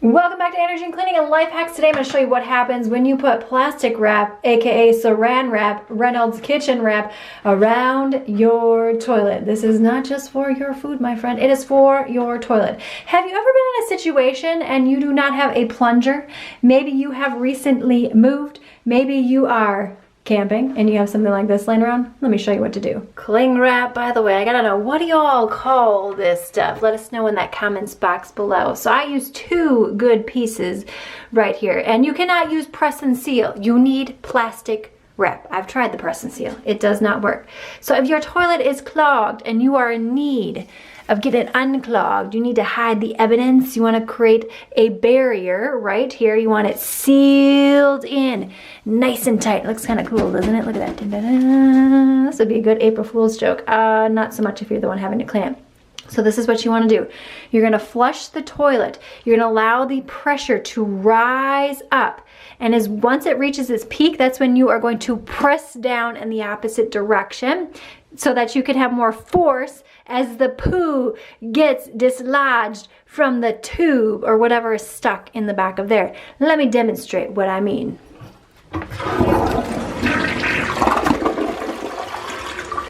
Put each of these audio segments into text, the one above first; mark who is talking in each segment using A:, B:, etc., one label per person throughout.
A: Welcome back to Energy and Cleaning and Life Hacks. Today I'm going to show you what happens when you put plastic wrap, aka Saran Wrap, Reynolds kitchen wrap, around your toilet. This is not just for your food, my friend. It is for your toilet. Have you ever been in a situation and you do not have a plunger? Maybe you have recently moved. Maybe you are camping and you have something like this laying around. Let me show you what to do. Cling wrap, by the way, I gotta know, what do y'all call this stuff? Let us know in that comments box below. So I use two good pieces right here, and you cannot use press and seal. You need plastic wrap. I've tried the press and seal. It does not work. So if your toilet is clogged and you are in need of getting unclogged, you need to hide the evidence. You want to create a barrier right here. You want it sealed in, nice and tight. It looks kind of cool, doesn't it? Look at that. Da-da-da. This would be a good April Fool's joke. Not so much if you're the one having to clean it. So this is what you want to do. You're going to flush the toilet. You're going to allow the pressure to rise up. And once it reaches its peak, that's when you are going to press down in the opposite direction so that you can have more force as the poo gets dislodged from the tube or whatever is stuck in the back of there. Let me demonstrate what I mean.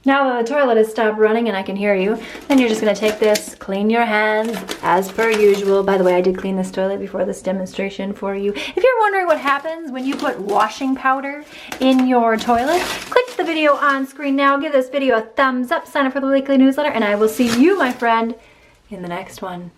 A: Now that the toilet has stopped running and I can hear you, then you're just going to take this, clean your hands as per usual. By the way, I did clean this toilet before this demonstration for you. If you're wondering what happens when you put washing powder in your toilet, click the video on screen now, give this video a thumbs up, sign up for the weekly newsletter, and I will see you, my friend, in the next one.